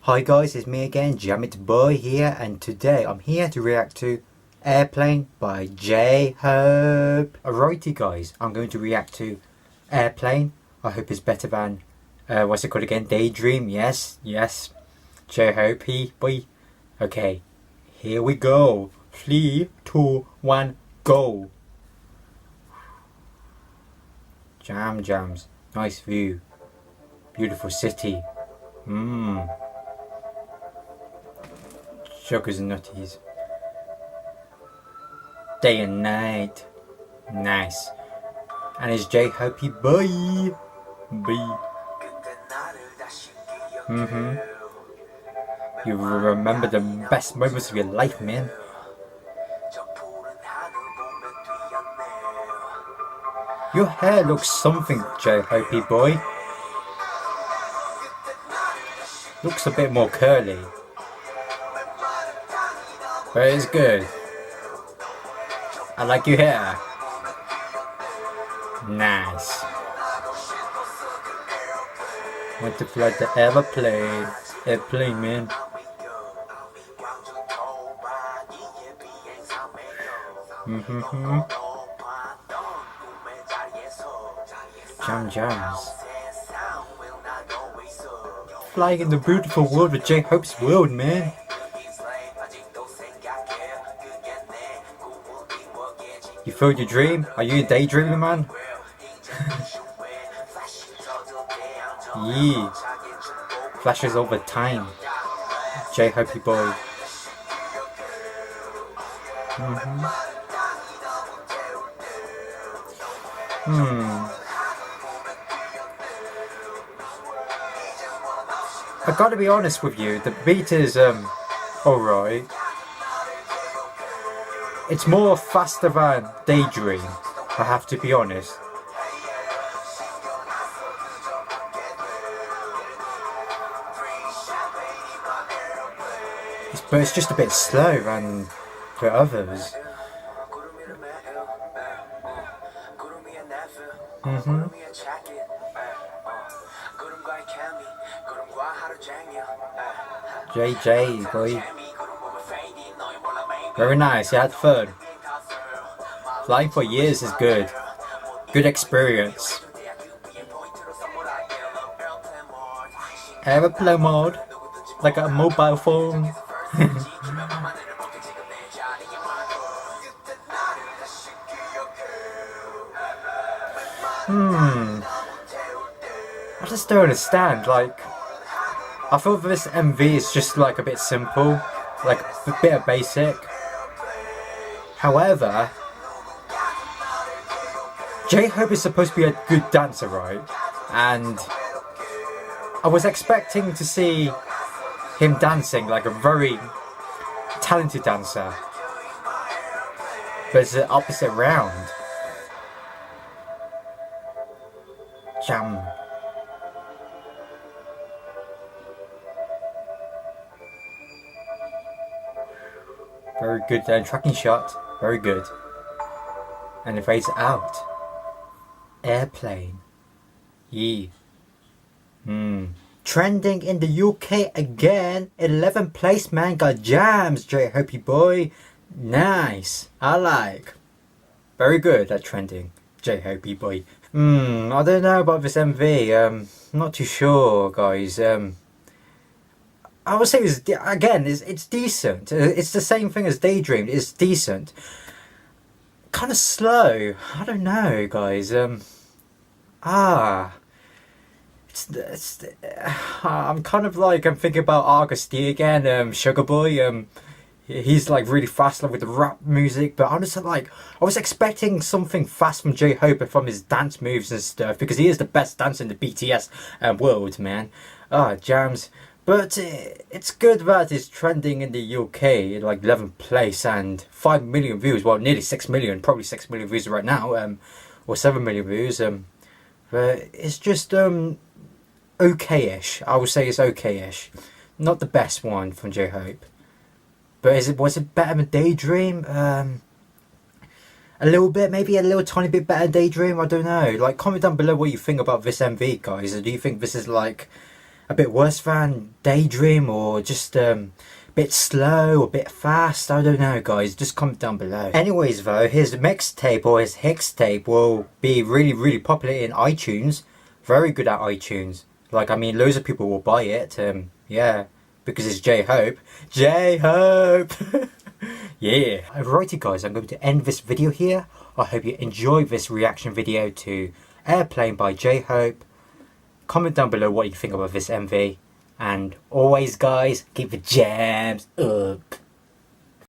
Hi guys, it's me again, JamitBoi here, and today I'm here to react to Airplane by J-Hope. Alrighty guys, I'm going to react to Airplane. I hope it's better than, what's it called again? Daydream, yes, J-Hope, boy. Okay, here we go. 3, 2, 1, go. Jams, nice view. Beautiful city. Sugars and nutties. Day and night. Nice. And it's J-Hope boy. You will remember the best moments of your life, man. Your hair looks something, J-Hope boy. Looks a bit more curly. But it's good. I like your hair. Nice. Want to fly the airplane, man. Jams. Flying in the beautiful world of J-Hope's world, man. You filled your dream? Are you a daydreamer, man? Yeah. Flashes over time. J-Hope boy. I gotta be honest with you, the beat is alright. It's more faster than Daydream, I have to be honest. But it's just a bit slow than the others. JJ boy. Very nice, you had fun. Flying for years is good. Good experience. Airplane mode. Like a mobile phone. I just don't understand, like, I thought this MV is just like a bit simple, like a bit of basic. However, J-Hope is supposed to be a good dancer, right? And I was expecting to see him dancing like a very talented dancer, but it's the opposite round. Jam. Very good tracking shot, very good. And it fades out. Airplane. Yeah. Trending in the UK again. 11th place, man. Got jams, J-Hope boy. Nice. I like. Very good at trending, J-Hope boy. I don't know about this MV. Not too sure, guys. I would say it's decent. It's the same thing as Daydream. It's decent. Kind of slow. I don't know, guys. I'm kind of like, I'm thinking about Augusty again. Sugar Boy. He's like really fast, like with the rap music, but honestly, like, I was expecting something fast from J-Hope from his dance moves and stuff, because he is the best dancer in the BTS world, man. Jams. But it's good that it's trending in the UK in like 11th place and 5 million views. Well, nearly 6 million, probably 6 million views right now, or 7 million views. But it's just okay-ish. I would say it's okay-ish. Not the best one from J-Hope. But was it better than Daydream? A little bit, maybe a little tiny bit better than Daydream. I don't know. Like, comment down below what you think about this MV, guys. Do you think this is like a bit worse than Daydream, or just a bit slow or a bit fast? I don't know, guys, just comment down below. Anyways though, his mixtape or his Hixtape will be really popular in iTunes. Very good at iTunes. Like, I mean, loads of people will buy it. Yeah, because it's J-Hope. J-Hope! Yeah. Alrighty guys, I'm going to end this video here. I hope you enjoyed this reaction video to Airplane by J-Hope. Comment down below what you think about this MV. And always guys, keep the jams up.